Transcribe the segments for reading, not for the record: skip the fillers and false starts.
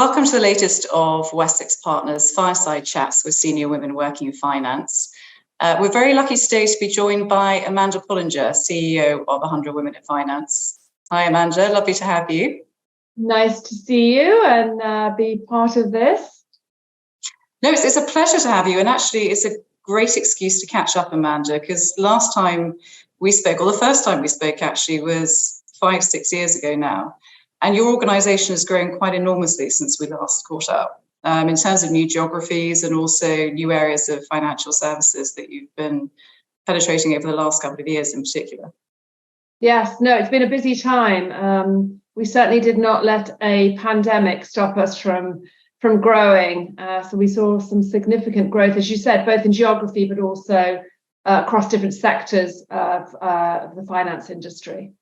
Welcome to the latest of Wessex Partners Fireside Chats with senior women working in finance. We're very lucky today to be joined by Amanda Pullinger, CEO of 100 Women in Finance. Hi, Amanda. Lovely to have you. Nice to see you and be part of this. No, it's a pleasure to have you. And actually, it's a great excuse to catch up, Amanda, because last time we spoke, or the first time we spoke actually, was 5-6 years ago now. And your organisation has grown quite enormously since we last caught up in terms of new geographies and also new areas of financial services that you've been penetrating over the last couple of years in particular. Yes, no, it's been a busy time. We certainly did not let a pandemic stop us from growing. So we saw some significant growth, as you said, both in geography, but also across different sectors of the finance industry.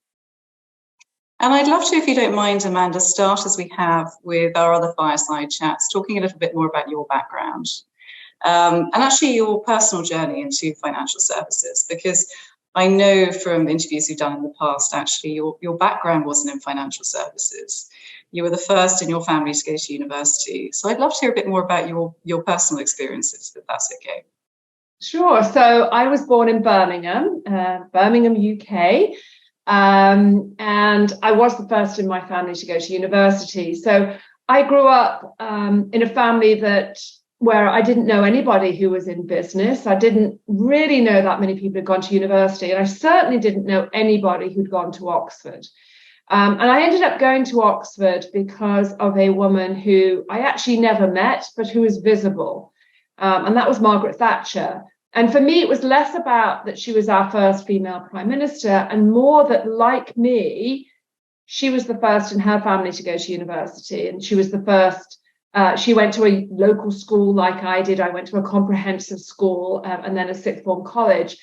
And I'd love to, if you don't mind, Amanda, start as we have with our other fireside chats, talking a little bit more about your background and actually your personal journey into financial services, because I know from interviews you've done in the past, actually, your background wasn't in financial services. You were the first in your family to go to university. So I'd love to hear a bit more about your personal experiences, if that's okay. Sure. So I was born in Birmingham, UK. And I was the first in my family to go to university. So I grew up in a family where I didn't know anybody who was in business. I didn't really know that many people had gone to university. And I certainly didn't know anybody who'd gone to Oxford. And I ended up going to Oxford because of a woman who I actually never met, but who was visible. And that was Margaret Thatcher. And for me, it was less about that she was our first female prime minister and more that, like me, she was the first in her family to go to university. And she was the first. She went to a local school like I did. I went to a comprehensive school and then a sixth form college.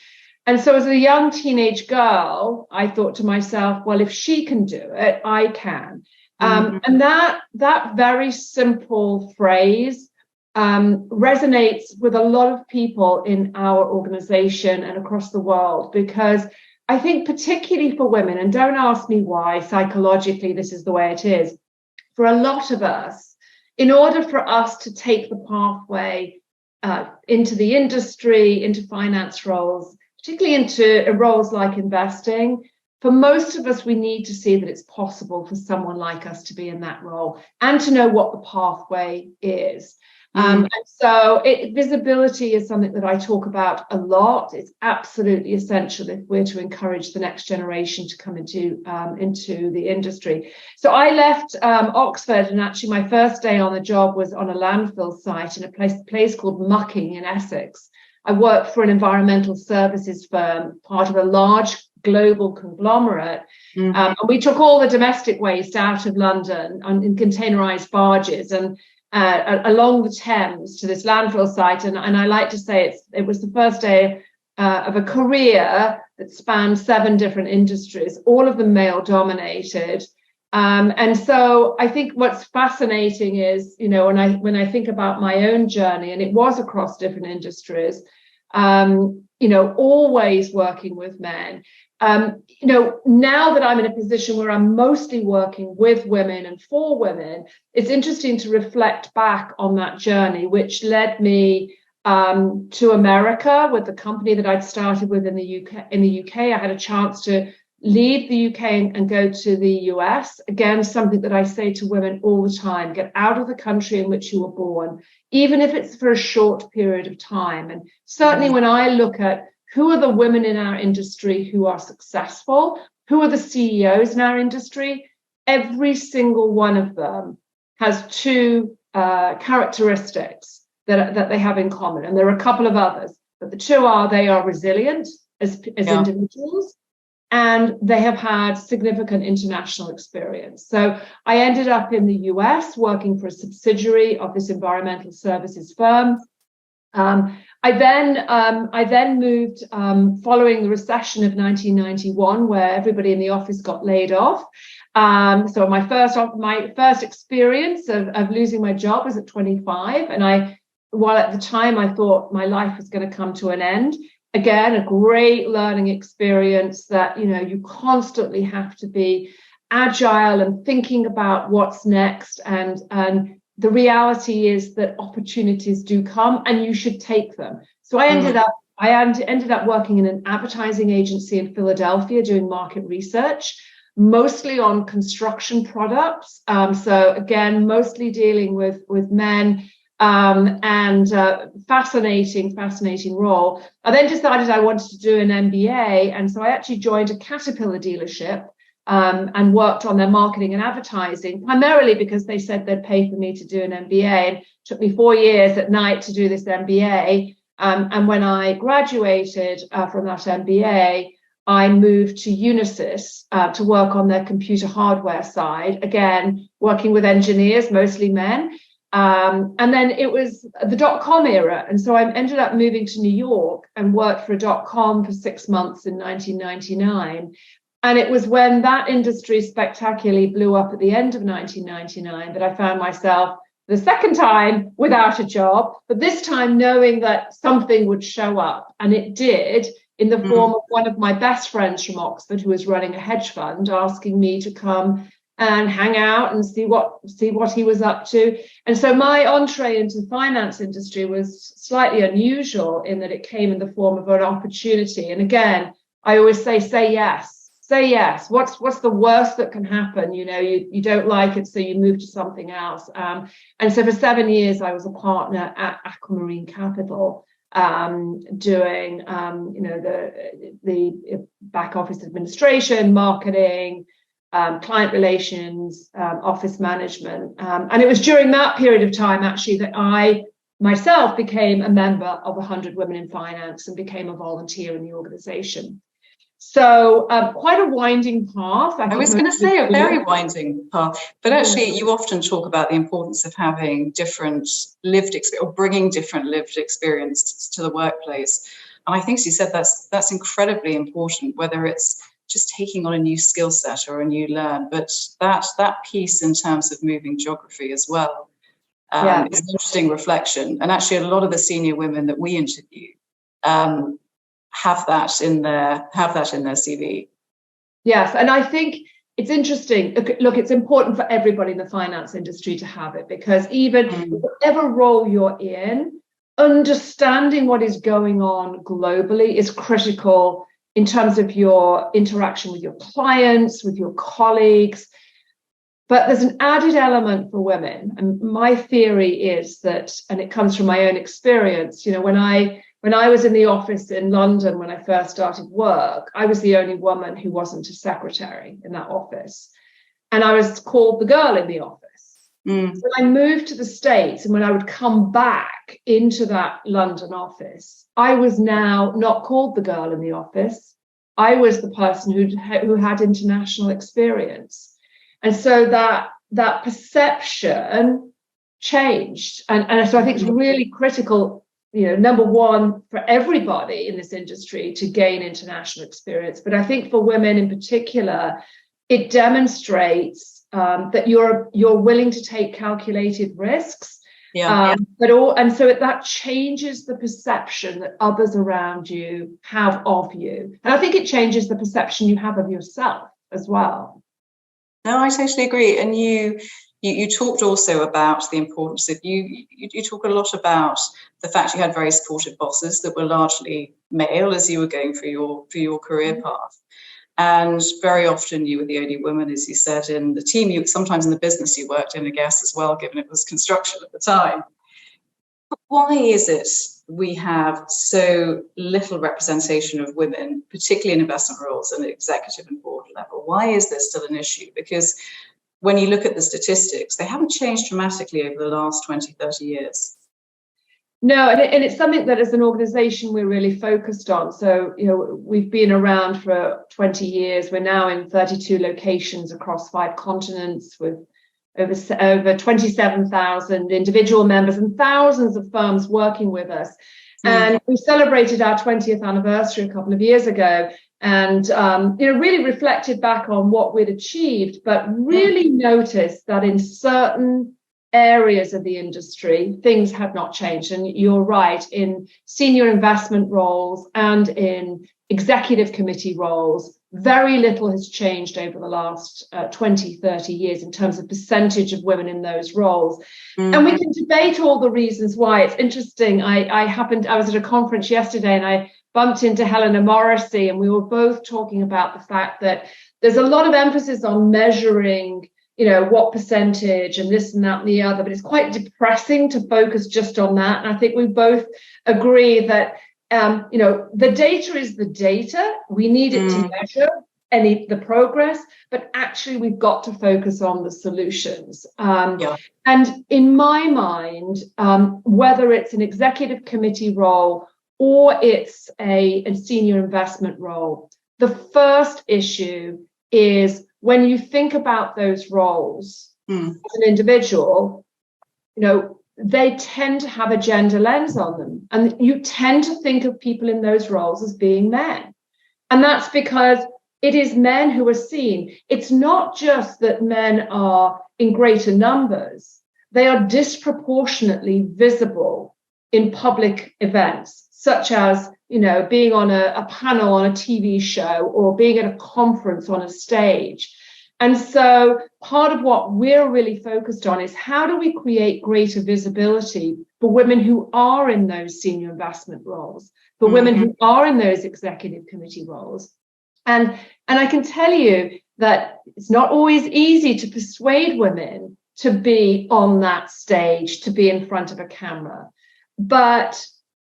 And so as a young teenage girl, I thought to myself, well, if she can do it, I can. And that very simple phrase resonates with a lot of people in our organization and across the world, because I think particularly for women, and don't ask me why, psychologically, this is the way it is. For a lot of us, in order for us to take the pathway into the industry, into finance roles, particularly into roles like investing, for most of us, we need to see that it's possible for someone like us to be in that role and to know what the pathway is. And so visibility is something that I talk about a lot. It's absolutely essential if we're to encourage the next generation to come into the industry. So I left Oxford, and actually my first day on the job was on a landfill site in a place called Mucking in Essex. I worked for an environmental services firm, part of a large global conglomerate. And we took all the domestic waste out of London in containerized barges and along the Thames to this landfill site. And I like to say it was the first day of a career that spanned 7 different industries, all of them male dominated. And so I think what's fascinating is, when I think about my own journey, and it was across different industries, always working with men. Now that I'm in a position where I'm mostly working with women and for women, it's interesting to reflect back on that journey, which led me to America with the company that I'd started with in the UK. I had a chance to leave the UK and go to the US. Again, something that I say to women all the time: get out of the country in which you were born, even if it's for a short period of time. And certainly when I look at who are the women in our industry who are successful, who are the CEOs in our industry, every single one of them has 2 characteristics that they have in common. And there are a couple of others, but the 2 are they are resilient as individuals, and they have had significant international experience. So I ended up in the US working for a subsidiary of this environmental services firm. I then moved following the recession of 1991, where everybody in the office got laid off. So my first experience of losing my job was at 25, and while at the time I thought my life was going to come to an end. Again, a great learning experience that you constantly have to be agile and thinking about what's next and the reality is that opportunities do come and you should take them. So I ended up working in an advertising agency in Philadelphia doing market research, mostly on construction products. So again, mostly dealing with men, and fascinating role. I then decided I wanted to do an MBA, and so I actually joined a Caterpillar dealership and worked on their marketing and advertising, primarily because they said they'd pay for me to do an MBA. And it took me 4 years at night to do this MBA. And when I graduated from that MBA, I moved to Unisys to work on their computer hardware side, again, working with engineers, mostly men. And then it was the dot-com era. And so I ended up moving to New York and worked for a dot-com for 6 months in 1999. And it was when that industry spectacularly blew up at the end of 1999 that I found myself the second time without a job, but this time knowing that something would show up. And it did, in the form of one of my best friends from Oxford, who was running a hedge fund, asking me to come and hang out and see what he was up to. And so my entree into the finance industry was slightly unusual in that it came in the form of an opportunity. And again, I always say yes. Say yes. What's the worst that can happen? You don't like it, so you move to something else. And so for 7 years, I was a partner at Aquamarine Capital, doing the back office administration, marketing, client relations, office management. And it was during that period of time, actually, that I myself became a member of 100 Women in Finance and became a volunteer in the organization. So quite a winding path. I was going to say a very winding path, but actually you often talk about the importance of having different lived experience or bringing different lived experience to the workplace. And I think, as you said, that's incredibly important, whether it's just taking on a new skill set or a new learn, but that piece in terms of moving geography as well is an interesting reflection. And actually a lot of the senior women that we interview have that in their CV. Yes, and I think it's interesting. Look, it's important for everybody in the finance industry to have it, because even whatever role you're in, understanding what is going on globally is critical in terms of your interaction with your clients, with your colleagues. But there's an added element for women. And my theory is that, and it comes from my own experience, when I was in the office in London, when I first started work, I was the only woman who wasn't a secretary in that office. And I was called the girl in the office. So I moved to the States, and when I would come back into that London office, I was now not called the girl in the office. I was the person who had international experience. And so that perception changed. And so I think it's really critical, number one, for everybody in this industry to gain international experience. But I think for women in particular, it demonstrates that you're willing to take calculated risks. And so that changes the perception that others around you have of you. And I think it changes the perception you have of yourself as well. No, I totally agree. And you talked also about the importance of you talk a lot about the fact you had very supportive bosses that were largely male as you were going through your career path. And very often you were the only woman, as you said, in the team, sometimes in the business you worked in, I guess, as well, given it was construction at the time. But why is it we have so little representation of women, particularly in investment roles and at executive and board level? Why is this still an issue? Because when you look at the statistics, they haven't changed dramatically over the last 20, 30 years. No, and it's something that as an organization we're really focused on. So, we've been around for 20 years. We're now in 32 locations across 5 continents with over 27,000 individual members and thousands of firms working with us. And we celebrated our 20th anniversary a couple of years ago, and really reflected back on what we'd achieved, but really noticed that in certain areas of the industry, things have not changed. And you're right, in senior investment roles and in executive committee roles, very little has changed over the last 20, 30 years in terms of percentage of women in those roles. And we can debate all the reasons why. It's interesting. I was at a conference yesterday and I bumped into Helena Morrissey, and we were both talking about the fact that there's a lot of emphasis on measuring, what percentage and this and that and the other, but it's quite depressing to focus just on that. And I think we both agree that the data is the data. We need it to measure the progress, but actually we've got to focus on the solutions. And in my mind, whether it's an executive committee role or it's a senior investment role, the first issue is when you think about those roles as an individual, they tend to have a gender lens on them. And you tend to think of people in those roles as being men. And that's because it is men who are seen. It's not just that men are in greater numbers. They are disproportionately visible in public events, such as, being on a panel on a TV show or being at a conference on a stage. And so part of what we're really focused on is how do we create greater visibility for women who are in those senior investment roles, for women who are in those executive committee roles. And I can tell you that it's not always easy to persuade women to be on that stage, to be in front of a camera, but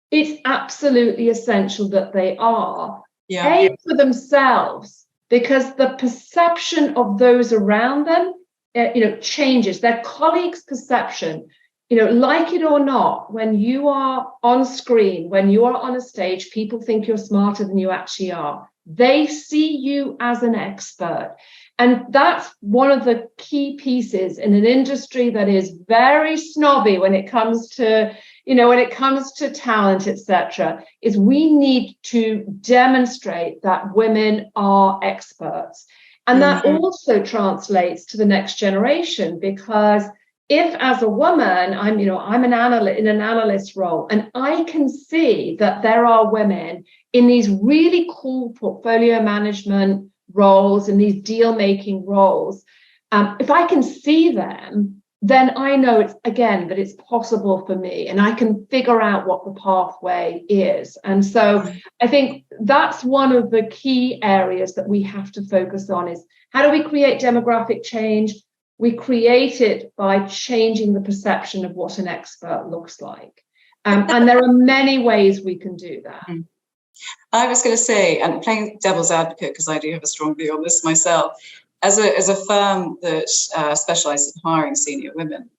it's absolutely essential that they are, A, for themselves, because the perception of those around them, changes. Their colleagues' perception, like it or not, when you are on screen, when you are on a stage, people think you're smarter than you actually are. They see you as an expert. And that's one of the key pieces in an industry that is very snobby when it comes to, talent, etc., is we need to demonstrate that women are experts. And that also translates to the next generation, because if as a woman, I'm an analyst in an analyst role, and I can see that there are women in these really cool portfolio management roles and these deal-making roles, if I can see them, then I know that it's possible for me, and I can figure out what the pathway is. And so I think that's one of the key areas that we have to focus on is how do we create demographic change? We create it by changing the perception of what an expert looks like. And there are many ways we can do that. I was going to say, and playing devil's advocate, because I do have a strong view on this myself, as a firm that specializes in hiring senior women,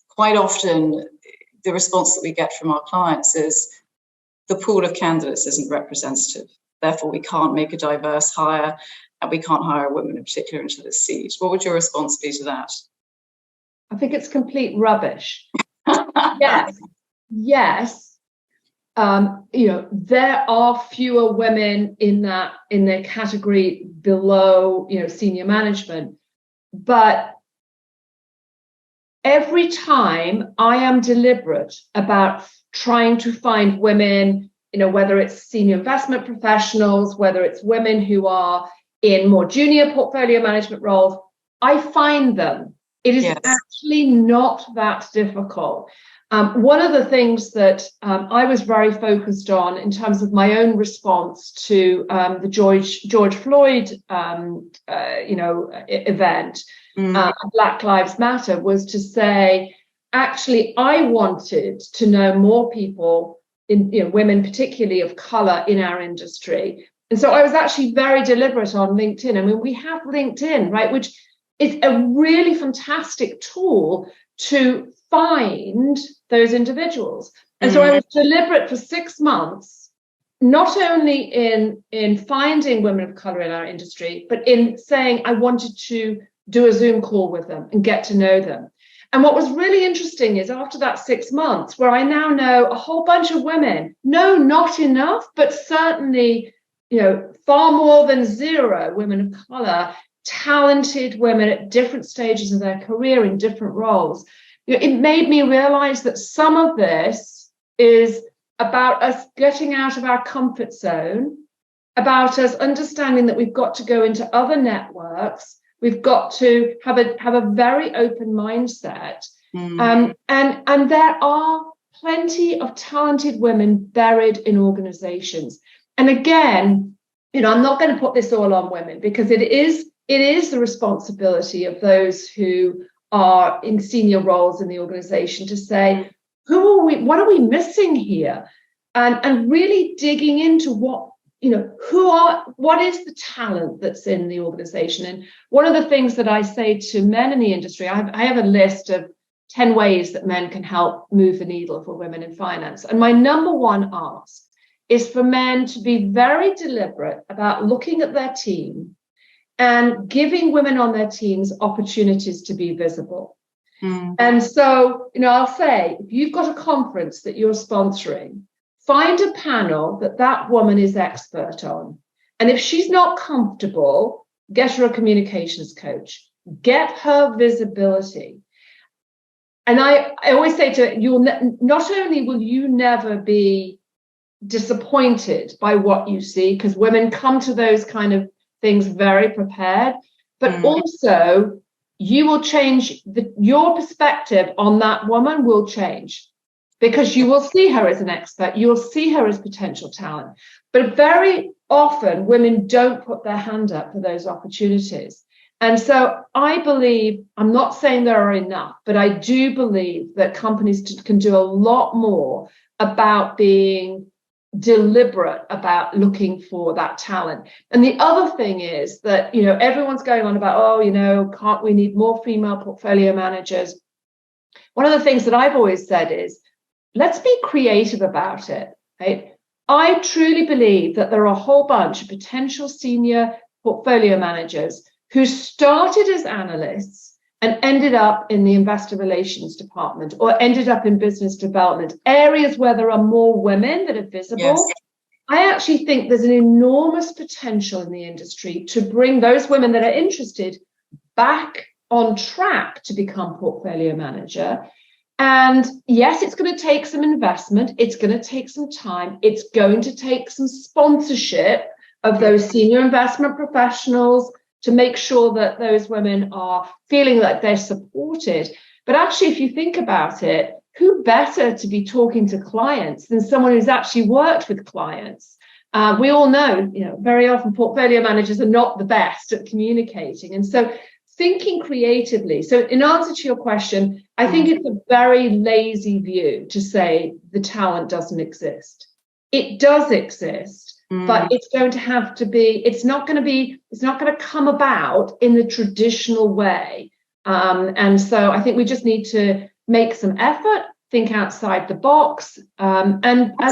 quite often the response that we get from our clients is the pool of candidates isn't representative. Therefore, we can't make a diverse hire, and we can't hire a woman in particular into this seat. What would your response be to that? I think it's complete rubbish. Yes. There are fewer women in the category below, senior management. But every time I am deliberate about trying to find women, whether it's senior investment professionals, whether it's women who are in more junior portfolio management roles, I find them. It is actually not that difficult. One of the things that I was very focused on in terms of my own response to the George Floyd, event, Black Lives Matter, was to say, actually, I wanted to know more people, women particularly of color, in our industry. And so I was actually very deliberate on LinkedIn. I mean, we have LinkedIn, right, which is a really fantastic tool to find those individuals. And so I was deliberate for 6 months, not only in finding women of color in our industry, but in saying I wanted to do a Zoom call with them and get to know them. And what was really interesting is after that 6 months, where I now know a whole bunch of women, no, not enough, but certainly, far more than zero women of color, talented women at different stages of their career in different roles. It made me realize that some of this is about us getting out of our comfort zone about us understanding that we've got to go into other networks. We've got to have a very open mindset. And there are plenty of talented women buried in organizations. And again, I'm not going to put this all on women, because it is the responsibility of those who are in senior roles in the organization to say, what are we missing here? And really digging into what is the talent that's in the organization. And one of the things that I say to men in the industry, I have a list of 10 ways that men can help move the needle for women in finance. And my number one ask is for men to be very deliberate about looking at their team and giving women on their teams opportunities to be visible. And so, I'll say, if you've got a conference that you're sponsoring, find a panel that woman is expert on. And if she's not comfortable, get her a communications coach, get her visibility. And I always say to her, not only will you never be disappointed by what you see, because women come to those kind of things very prepared, but also you will change your perspective on that woman will change. Because you will see her as an expert, you'll see her as potential talent. But very often, women don't put their hand up for those opportunities. And so I believe, I'm not saying there are enough, but I do believe that companies can do a lot more about being deliberate about looking for that talent. And the other thing is that, everyone's going on about, can't we need more female portfolio managers? One of the things that I've always said is, let's be creative about it, right? I truly believe that there are a whole bunch of potential senior portfolio managers who started as analysts and ended up in the investor relations department or ended up in business development, areas where there are more women that are visible. Yes. I actually think there's an enormous potential in the industry to bring those women that are interested back on track to become portfolio manager. And yes, it's going to take some investment. It's going to take some time. It's going to take some sponsorship of those senior investment professionals to make sure that those women are feeling like they're supported. But actually, if you think about it, who better to be talking to clients than someone who's actually worked with clients? We all know, very often portfolio managers are not the best at communicating. And so thinking creatively. So in answer to your question, I think it's a very lazy view to say the talent doesn't exist. It does exist, but it's going to have to be, it's not going to come about in the traditional way. And so I think we just need to make some effort, think outside the box, and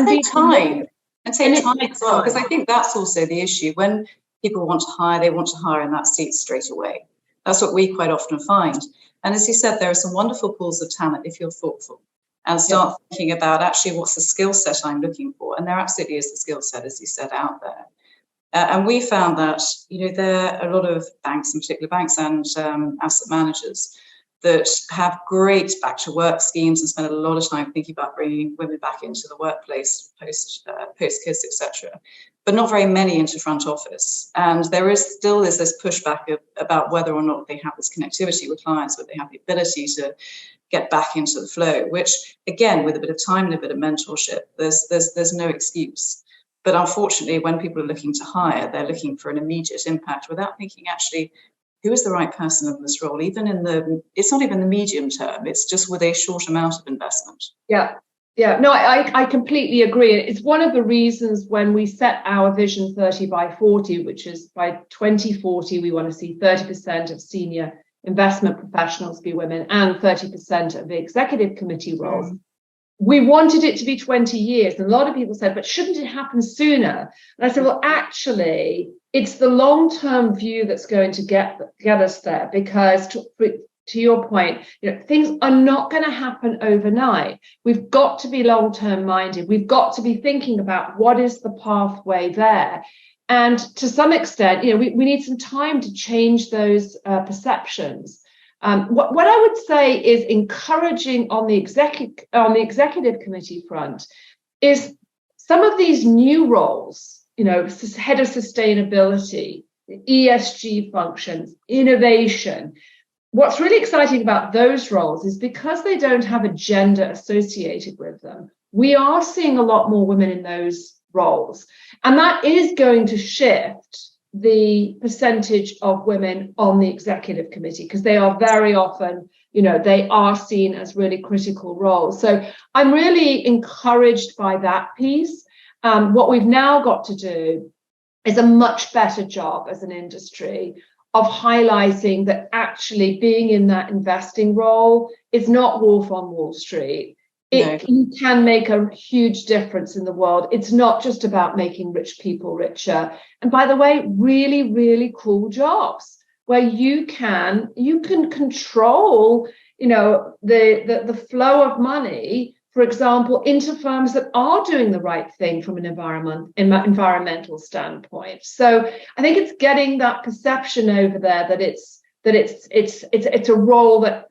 take time. And take time as well, because I think that's also the issue. When people want to hire, they want to hire in that seat straight away. That's what we quite often find. And as you said, there are some wonderful pools of talent if you're thoughtful and start thinking about actually what's the skill set I'm looking for. And there absolutely is the skill set, as you said, out there. And we found that, there are a lot of banks, in particular banks and asset managers, that have great back to work schemes and spend a lot of time thinking about bringing women back into the workplace post kids, etc., but not very many into front office. And there is still this pushback about whether or not they have this connectivity with clients, whether they have the ability to get back into the flow, which again, with a bit of time and a bit of mentorship, there's no excuse. But unfortunately, when people are looking to hire, they're looking for an immediate impact without thinking actually, who is the right person in this role? It's not even the medium term, it's just with a short amount of investment. Yeah, no, I completely agree. It's one of the reasons when we set our vision 30 by 40, which is by 2040, we want to see 30% of senior investment professionals be women and 30% of the executive committee roles. We wanted it to be 20 years. And a lot of people said, but shouldn't it happen sooner? And I said, well, actually, it's the long-term view that's going to get us there, because to your point, things are not going to happen overnight. We've got to be long-term minded. We've got to be thinking about what is the pathway there. And to some extent, we need some time to change those perceptions. What I would say is encouraging on the executive committee front is some of these new roles head of sustainability, ESG functions, innovation. What's really exciting about those roles is because they don't have a gender associated with them, we are seeing a lot more women in those roles. And that is going to shift the percentage of women on the executive committee, because they are very often, they are seen as really critical roles. So I'm really encouraged by that piece. What we've now got to do is a much better job as an industry of highlighting that actually being in that investing role is not Wolf on Wall Street. You can make a huge difference in the world. It's not just about making rich people richer. And by the way, really, really cool jobs where you can control, the flow of money, for example, into firms that are doing the right thing from an environmental standpoint. So I think it's getting that perception over there that it's a role that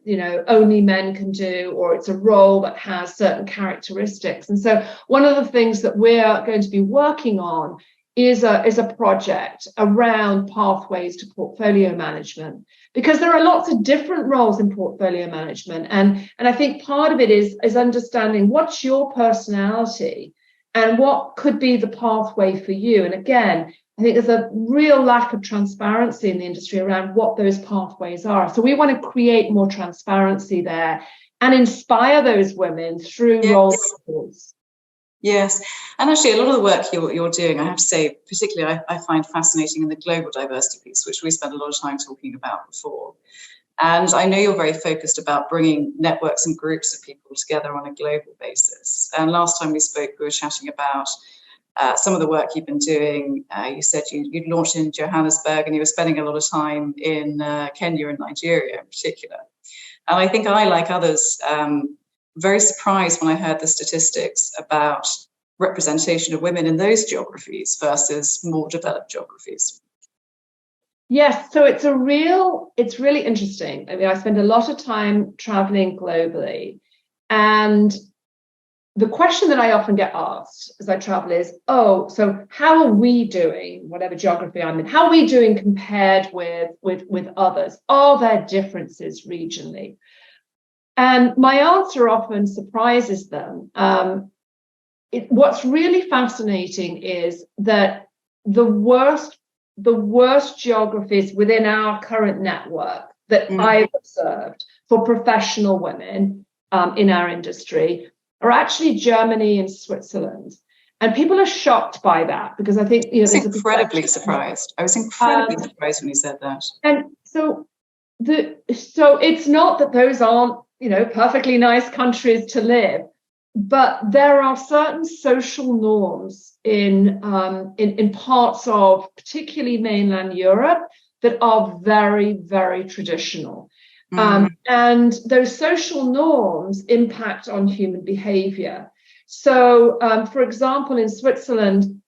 only men can do, or it's a role that has certain characteristics. And so one of the things that we're going to be working on is a project around pathways to portfolio management, because there are lots of different roles in portfolio management, and I think part of it is understanding what's your personality and what could be the pathway for you. And again, I think there's a real lack of transparency in the industry around what those pathways are. So we want to create more transparency there and inspire those women through role models. Yes, and actually a lot of the work you're doing, I have to say, particularly I find fascinating in the global diversity piece, which we spent a lot of time talking about before. And I know you're very focused about bringing networks and groups of people together on a global basis. And last time we spoke, we were chatting about some of the work you've been doing. You said you'd launched in Johannesburg and you were spending a lot of time in Kenya and Nigeria in particular. And I think I, like others, very surprised when I heard the statistics about representation of women in those geographies versus more developed geographies. Yes, so it's really interesting. I mean, I spend a lot of time traveling globally, and the question that I often get asked as I travel is, so how are we doing, whatever geography I'm in, how are we doing compared with others? Are there differences regionally? And my answer often surprises them. What's really fascinating is that the worst geographies within our current network that I've observed for professional women in our industry are actually Germany and Switzerland. And people are shocked by that, because I think I was incredibly surprised. I was incredibly surprised when you said that. And so it's not that those aren't perfectly nice countries to live, but there are certain social norms in parts of particularly mainland Europe that are very, very traditional. And those social norms impact on human behavior. So, for example, in Switzerland,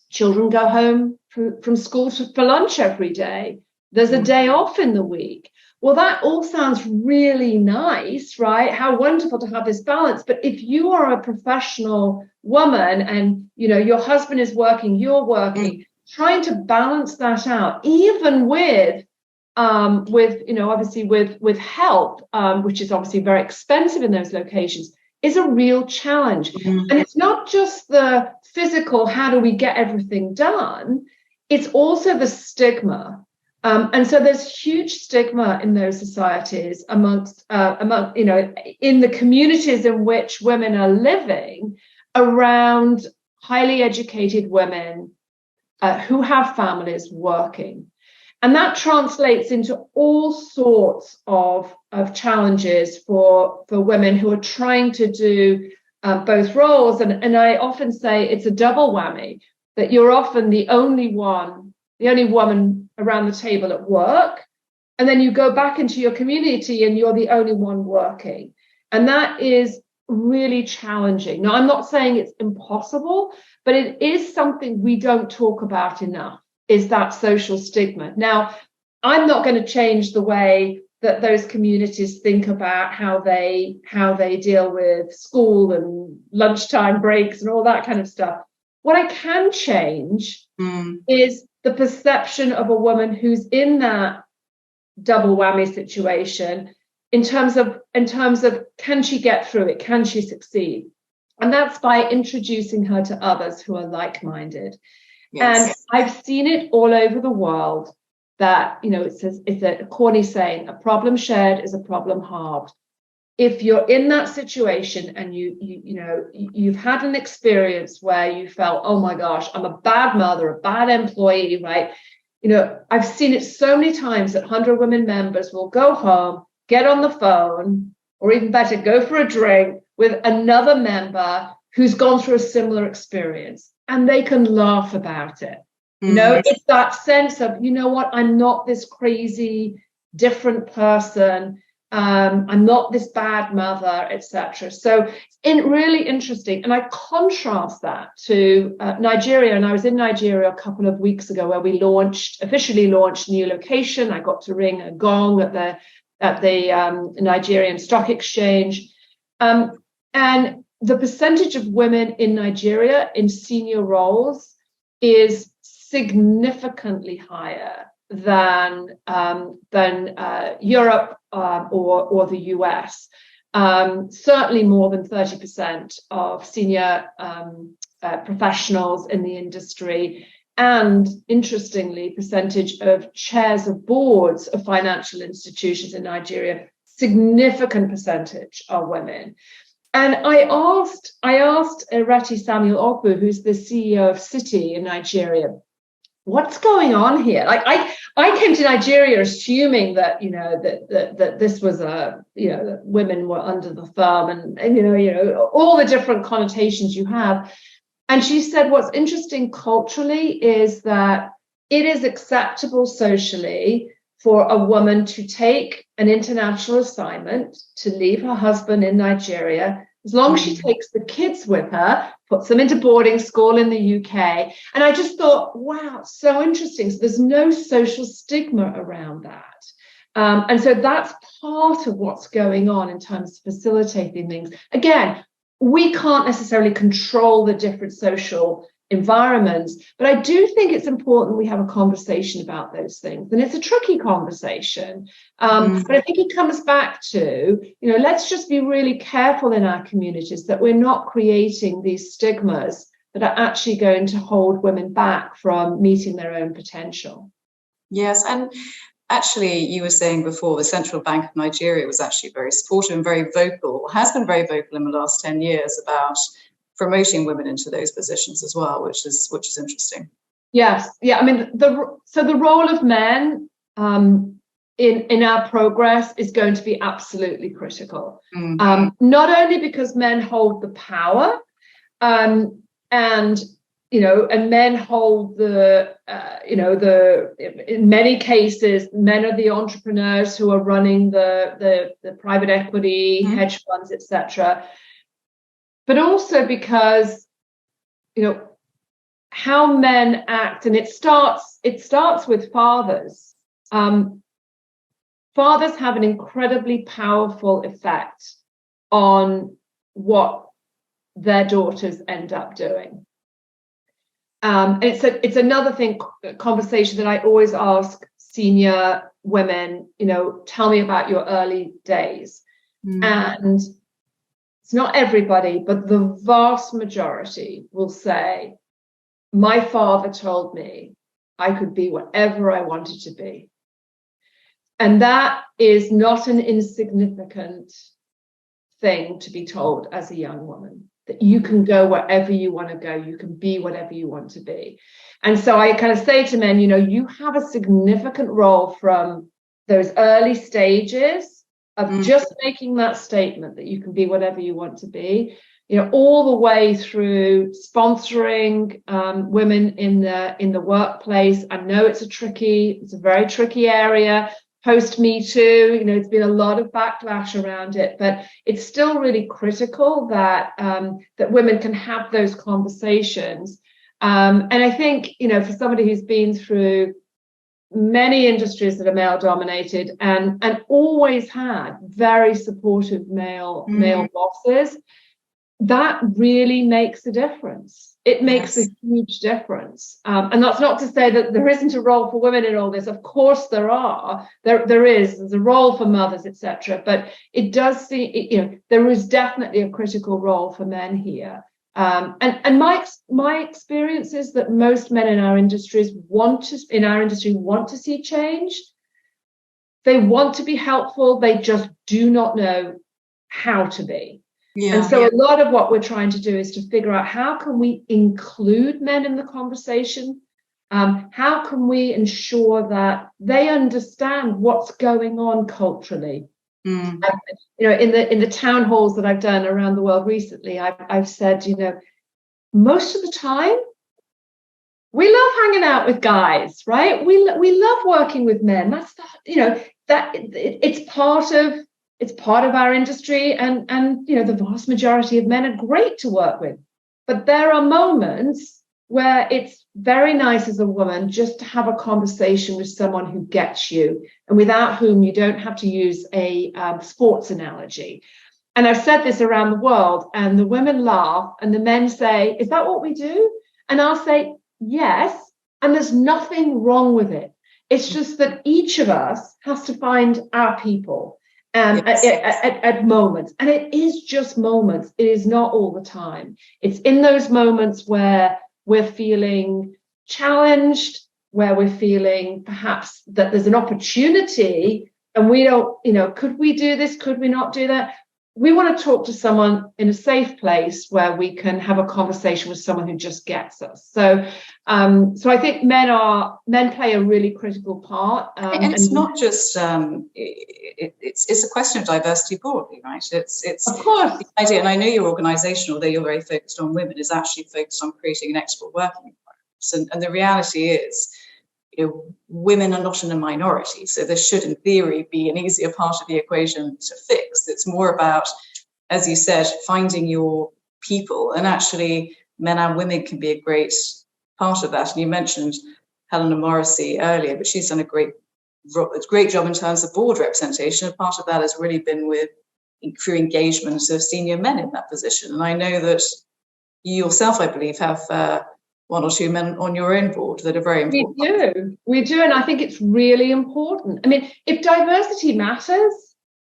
children go home from school for lunch every day. There's a day off in the week. Well, that all sounds really nice, right? How wonderful to have this balance. But if you are a professional woman and, your husband is working, you're working, trying to balance that out, even with obviously with help, which is obviously very expensive in those locations, is a real challenge. And it's not just the physical, how do we get everything done? It's also the stigma. And so there's huge stigma in those societies among in the communities in which women are living around highly educated women who have families working. And that translates into all sorts of challenges for women who are trying to do both roles. And I often say it's a double whammy, that you're often the only woman around the table at work, and then you go back into your community and you're the only one working. And that is really challenging. Now, I'm not saying it's impossible, but it is something we don't talk about enough, is that social stigma. Now, I'm not going to change the way that those communities think about how they deal with school and lunchtime breaks and all that kind of stuff. What I can change is the perception of a woman who's in that double whammy situation in terms of can she get through it? Can she succeed? And that's by introducing her to others who are like-minded. Yes. And I've seen it all over the world that, it's a corny saying, a problem shared is a problem halved. If you're in that situation and you've had an experience where you felt, oh my gosh, I'm a bad mother, a bad employee, right? I've seen it so many times that 100 Women members will go home, get on the phone, or even better, go for a drink with another member who's gone through a similar experience, and they can laugh about it. It's that sense of, I'm not this crazy, different person. I'm not this bad mother, etc. So it's really interesting. And I contrast that to Nigeria. And I was in Nigeria a couple of weeks ago where we officially launched a new location. I got to ring a gong at the Nigerian Stock Exchange. And the percentage of women in Nigeria in senior roles is significantly higher than Europe or the US. Certainly more than 30% of senior professionals in the industry, and interestingly, percentage of chairs of boards of financial institutions in Nigeria, significant percentage are women. And I asked Ireti Samuel Ogbu, who's the CEO of Citi in Nigeria, what's going on here? Like I came to Nigeria assuming that that this was that women were under the thumb and all the different connotations you have. And she said what's interesting culturally is that it is acceptable socially for a woman to take an international assignment, to leave her husband in Nigeria, as long as she takes the kids with her, puts them into boarding school in the UK. And I just thought, wow, so interesting. So there's no social stigma around that. And so that's part of what's going on in terms of facilitating things. Again, we can't necessarily control the different social environments, but I do think it's important we have a conversation about those things. And it's a tricky conversation. But I think it comes back to, let's just be really careful in our communities that we're not creating these stigmas that are actually going to hold women back from meeting their own potential. Yes. And actually, you were saying before, the Central Bank of Nigeria was actually very supportive and very vocal, has been very vocal in the last 10 years about promoting women into those positions as well, which is interesting. Yes, yeah. I mean, the role of men in our progress is going to be absolutely critical. Not only because men hold the power, and men hold in many cases, men are the entrepreneurs who are running the private equity, hedge funds, etc. But also because, how men act, and it starts with fathers. Fathers have an incredibly powerful effect on what their daughters end up doing. It's another conversation that I always ask senior women, tell me about your early days. And it's not everybody, but the vast majority will say, my father told me I could be whatever I wanted to be. And that is not an insignificant thing to be told as a young woman, that you can go wherever you want to go, you can be whatever you want to be. And so I kind of say to men, you have a significant role from those early stages of just making that statement that you can be whatever you want to be, all the way through sponsoring women in the workplace. I know it's a very tricky area. Post Me Too, it's been a lot of backlash around it, but it's still really critical that women can have those conversations. And I think, for somebody who's been through many industries that are male dominated and always had very supportive male bosses, that really makes a difference. It makes a huge difference. And that's not to say that there isn't a role for women in all this. Of course there are. There's a role for mothers, etc. But it does seem, there is definitely a critical role for men here. And my experience is that most men in our industry want to see change. They want to be helpful. They just do not know how to be. Yeah, and so a lot of what we're trying to do is to figure out how can we include men in the conversation? How can we ensure that they understand what's going on culturally? In the town halls that I've done around the world recently, I've said, most of the time we love hanging out with guys, right? We love working with men. That's it's part of our industry, and the vast majority of men are great to work with. But there are moments where it's very nice as a woman just to have a conversation with someone who gets you and without whom you don't have to use a sports analogy. And I've said this around the world, and the women laugh and the men say, "Is that what we do?" And I'll say, "Yes." And there's nothing wrong with it. It's just that each of us has to find our people. At moments, and it is just moments. It is not all the time. It's in those moments where we're feeling challenged, where we're feeling perhaps that there's an opportunity and we don't, could we do this? Could we not do that? We want to talk to someone in a safe place where we can have a conversation with someone who just gets us. So I think men play a really critical part. And it's not just it's a question of diversity broadly, right? It's of course the idea, and I know your organisation, although you're very focused on women, is actually focused on creating an equitable working environment. And the reality is, women are not in a minority, so this should, in theory, be an easier part of the equation to fix. It's more about, as you said, finding your people, and actually men and women can be a great part of that. And you mentioned Helena Morrissey earlier, but she's done a great job in terms of board representation, and part of that has really been through engagement of senior men in that position. And I know that you yourself, I believe, have one or two men on your own board that are very important. We do, and I think it's really important. I mean, if diversity matters,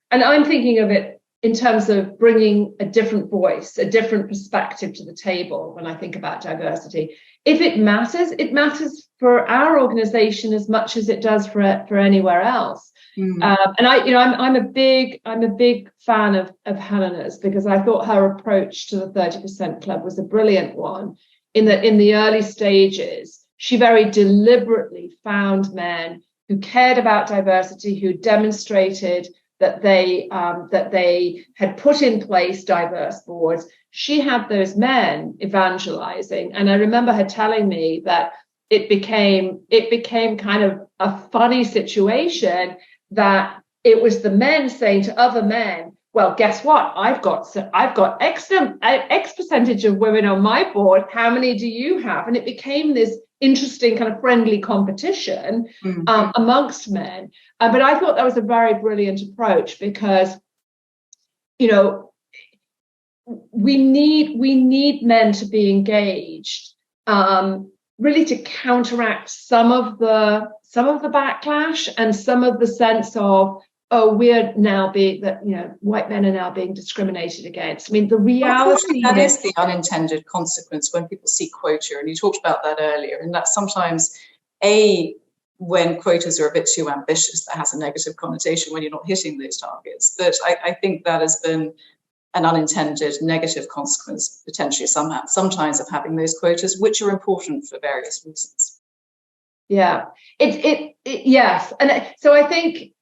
and I'm thinking of it in terms of bringing a different voice, a different perspective to the table when I think about diversity. If it matters for our organization as much as it does for anywhere else. And I'm a big fan of Helena's, because I thought her approach to the 30% Club was a brilliant one. In the early stages, she very deliberately found men who cared about diversity, who demonstrated that they had put in place diverse boards. She had those men evangelizing, and I remember her telling me that it became kind of a funny situation, that it was the men saying to other men, "Well, guess what? I've got X percentage of women on my board. How many do you have?" And it became this interesting kind of friendly competition amongst men. But I thought that was a very brilliant approach, because, we need men to be engaged, really to counteract some of the backlash and some of the sense of, we're now being, that white men are now being discriminated against. I mean, the reality that is the unintended consequence when people see quota, and you talked about that earlier, and that sometimes when quotas are a bit too ambitious, that has a negative connotation when you're not hitting those targets. But I think that has been an unintended negative consequence, potentially sometimes, of having those quotas, which are important for various reasons. Yeah, yes, and so I think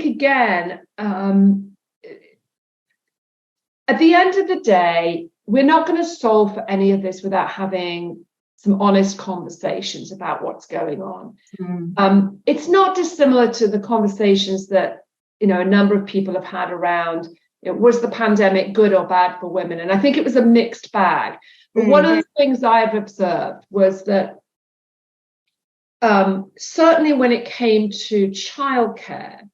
again, at the end of the day, we're not going to solve for any of this without having some honest conversations about what's going on. It's not dissimilar to the conversations that a number of people have had around, was the pandemic good or bad for women? And I think it was a mixed bag. But one of the things I've observed was that certainly when it came to childcare,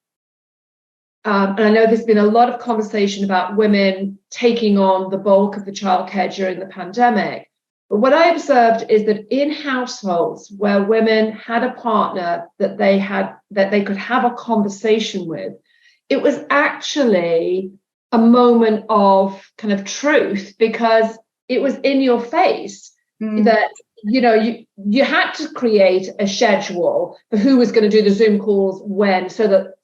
and I know there's been a lot of conversation about women taking on the bulk of the childcare during the pandemic. But what I observed is that in households where women had a partner that they could have a conversation with, it was actually a moment of kind of truth, because it was in your face that, you had to create a schedule for who was going to do the Zoom calls when, so that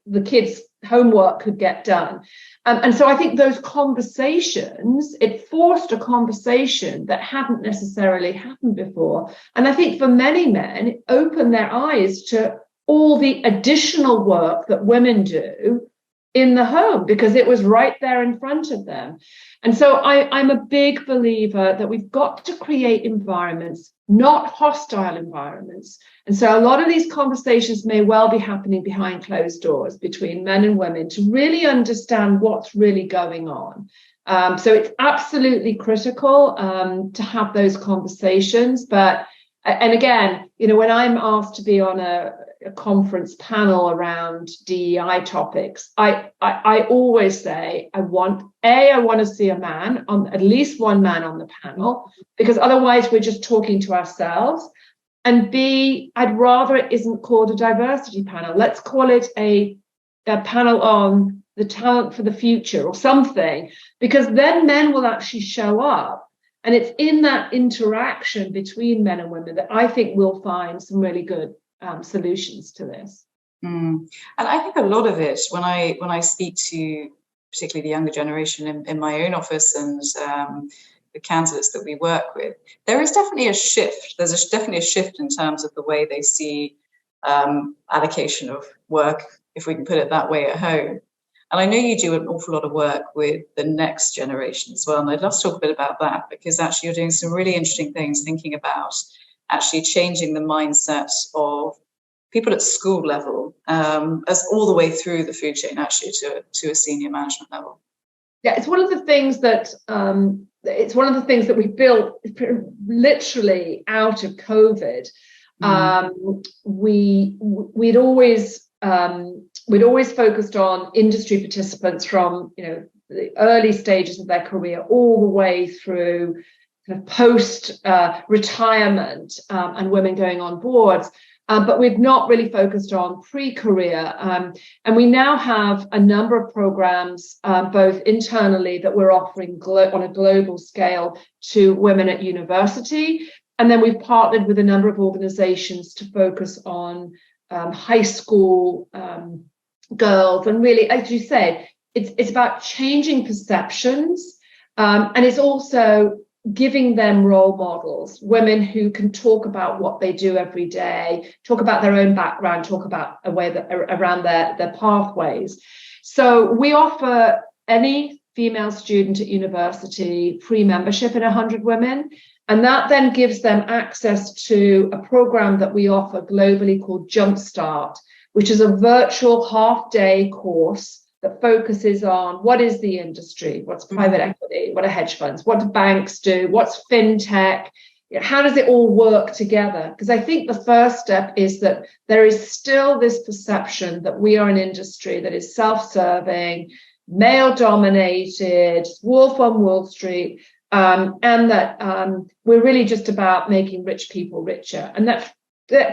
the kids' homework could get done. And so I think those conversations, it forced a conversation that hadn't necessarily happened before. And I think for many men, it opened their eyes to all the additional work that women do in the home, because it was right there in front of them. And so I'm a big believer that we've got to create environments, not hostile environments. And so a lot of these conversations may well be happening behind closed doors between men and women to really understand what's really going on. So it's absolutely critical to have those conversations. And again, when I'm asked to be on a conference panel around DEI topics, I always say I want to see a man, at least one man on the panel, because otherwise we're just talking to ourselves. And B, I'd rather it isn't called a diversity panel. Let's call it a panel on the talent for the future or something, because then men will actually show up. And it's in that interaction between men and women that I think we'll find some really good solutions to this. And I think a lot of it, when I speak to particularly the younger generation in my own office and the candidates that we work with, there is definitely a shift. There's definitely a shift in terms of the way they see allocation of work, if we can put it that way, at home. And I know you do an awful lot of work with the next generation as well. And I'd love to talk a bit about that, because actually you're doing some really interesting things, thinking about actually changing the mindset of people at school level, as all the way through the food chain, actually to a senior management level. Yeah, it's one of the things that we built literally out of COVID. We'd always focused on industry participants from the early stages of their career all the way through kind of post retirement and women going on boards. But we've not really focused on pre-career. And we now have a number of programs, both internally that we're offering on a global scale to women at university. And then we've partnered with a number of organizations to focus on high school girls. And really, as you say, it's about changing perceptions. And it's also giving them role models, women who can talk about what they do every day, talk about their own background, talk about a way that around their pathways. So we offer any female student at university free membership in 100 Women. And that then gives them access to a program that we offer globally called Jumpstart, which is a virtual half-day course that focuses on what is the industry, what's private equity, what are hedge funds, what do banks do, what's fintech, how does it all work together? Because I think the first step is that there is still this perception that we are an industry that is self-serving, male-dominated, wolf on Wall Street, and that we're really just about making rich people richer. And that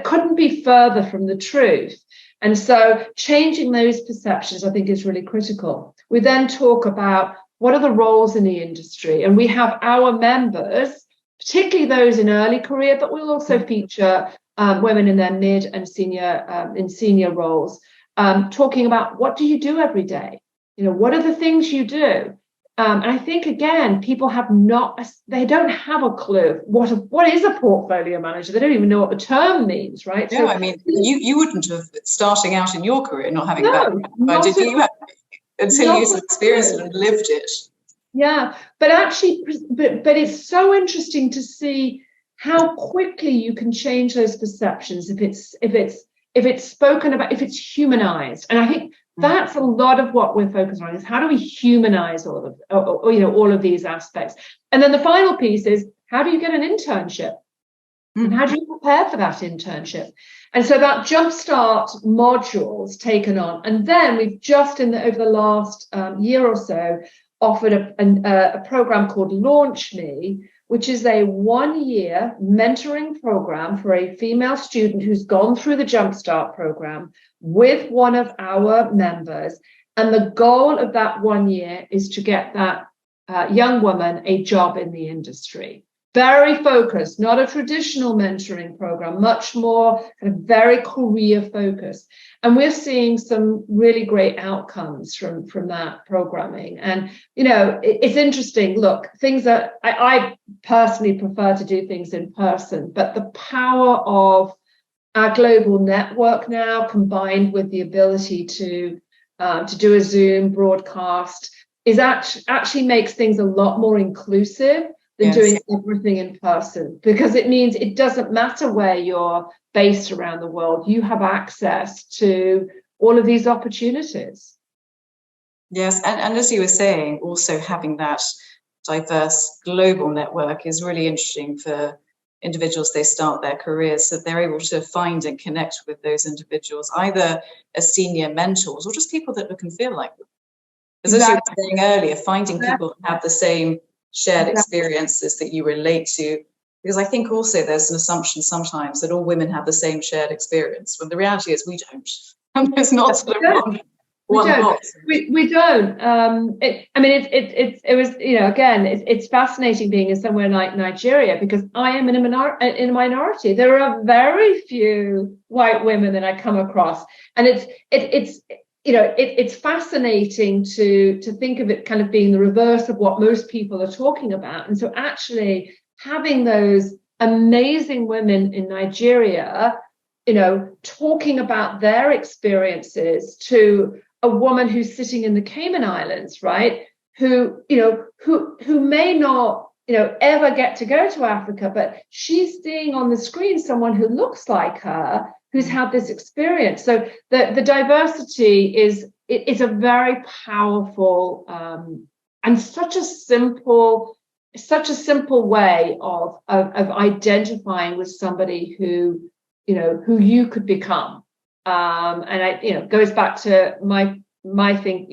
couldn't be further from the truth. And so changing those perceptions, I think, is really critical. We then talk about what are the roles in the industry, and we have our members, particularly those in early career, but we'll also feature women in their mid and senior roles, talking about what do you do every day? What are the things you do? And I think, again, people they don't have a clue what is a portfolio manager. They don't even know what the term means, right? No, so, I mean, you wouldn't have, starting out in your career, not having that, did you? Until you experienced it and lived it. Yeah, but actually, but it's so interesting to see how quickly you can change those perceptions if it's spoken about, if it's humanized. And I think that's a lot of what we're focused on, is how do we humanize all of these aspects. And then the final piece is, how do you get an internship? And how do you prepare for that internship? And so that Jumpstart module's taken on. And then we've just over the last year or so offered a program called Launch Me, which is a 1-year mentoring program for a female student who's gone through the Jumpstart program with one of our members. And the goal of that 1 year is to get that young woman a job in the industry. Very focused, not a traditional mentoring program, much more kind of very career focused. And we're seeing some really great outcomes from that programming. And, it's interesting. Look, things that I personally prefer to do things in person, but the power of our global network now, combined with the ability to do a Zoom broadcast, is actually makes things a lot more inclusive than doing everything in person, because it means it doesn't matter where you're based around the world. You have access to all of these opportunities. Yes, and as you were saying, also having that diverse global network is really interesting for individuals. They start their careers, so they're able to find and connect with those individuals, either as senior mentors or just people that look and feel like them. Because as you were saying earlier, finding people who have the same shared experiences that you relate to, because I think also there's an assumption sometimes that all women have the same shared experience, when the reality is we don't. And there's not sort of one box. We don't. It's fascinating being in somewhere like Nigeria, because I am in a minority. There are very few white women that I come across, and it's fascinating to think of it kind of being the reverse of what most people are talking about. And so actually having those amazing women in Nigeria, talking about their experiences to a woman who's sitting in the Cayman Islands, right? Who may not, ever get to go to Africa, but she's seeing on the screen someone who looks like her, who's had this experience. So the diversity is a very powerful and such a simple way of identifying with somebody who you could become. And goes back to my thing.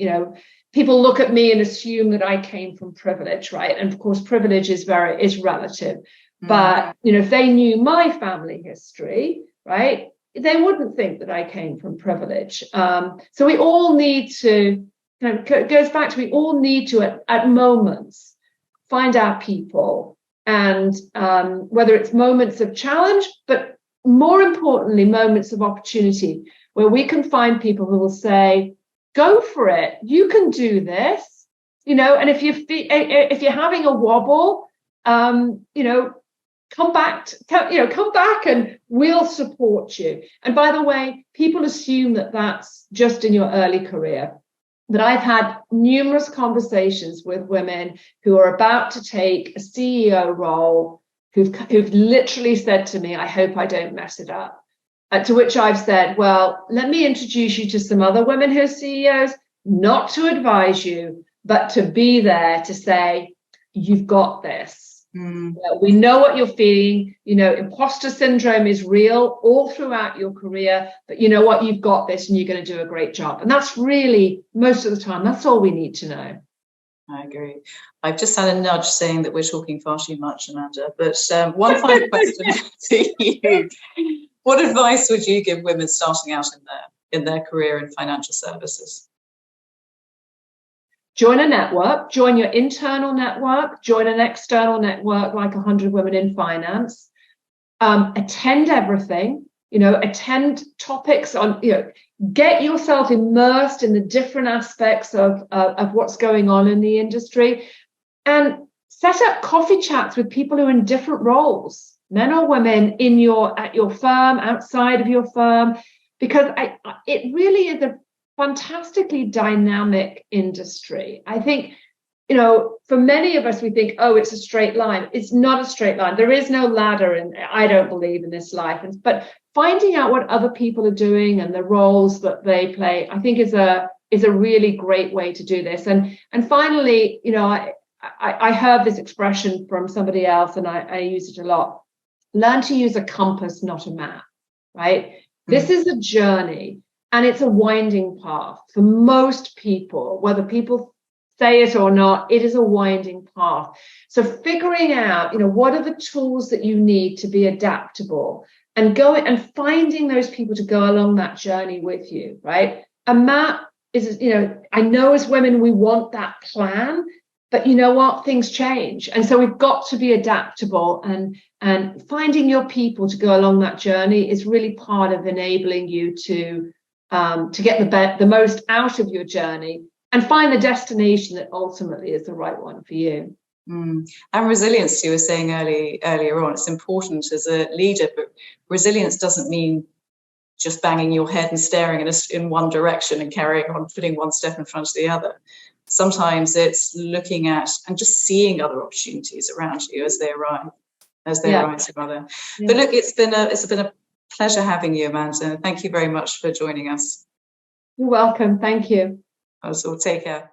People look at me and assume that I came from privilege, right? And of course, privilege is relative. But if they knew my family history, right, they wouldn't think that I came from privilege. So we all need to, it goes back to, we all need to at moments find our people, and whether it's moments of challenge, but more importantly, moments of opportunity, where we can find people who will say, go for it, you can do this, and if you're having a wobble, come back and we'll support you. And by the way, people assume that that's just in your early career. But I've had numerous conversations with women who are about to take a CEO role, who've literally said to me, I hope I don't mess it up. To which I've said, well, let me introduce you to some other women who are CEOs, not to advise you, but to be there to say, you've got this. We know what you're feeling. Imposter syndrome is real all throughout your career, but you know what? You've got this and you're going to do a great job. And that's really, most of the time, that's all we need to know. I agree. I've just had a nudge saying that we're talking far too much, Amanda. But one final question to you. What advice would you give women starting out in their career in financial services? Join a network, join your internal network, join an external network like 100 Women in Finance. Attend everything, attend topics on, get yourself immersed in the different aspects of what's going on in the industry, and set up coffee chats with people who are in different roles, men or women, at your firm, outside of your firm, because it really is a fantastically dynamic industry. I think, for many of us, we think, oh, it's a straight line. It's not a straight line. There is no ladder, and I don't believe in this life. But finding out what other people are doing and the roles that they play, I think is a really great way to do this. And finally, I heard this expression from somebody else, and I use it a lot. learn to use a compass, not a map, right? This is a journey, and it's a winding path for most people, whether people say it or not. It is a winding path. So figuring out, what are the tools that you need to be adaptable, and going and finding those people to go along that journey with you, right? A map is, I know as women, we want that plan, but you know what? Things change. And so we've got to be adaptable, and finding your people to go along that journey is really part of enabling you to get the most out of your journey and find the destination that ultimately is the right one for you. And resilience, you were saying earlier on, it's important as a leader, but resilience doesn't mean just banging your head and staring in one direction and carrying on, putting one step in front of the other. Sometimes it's looking at and just seeing other opportunities around you as they arise, rather. Yeah. But look, it's been a pleasure having you, Amanda. Thank you very much for joining us. You're welcome. Thank you. So take care.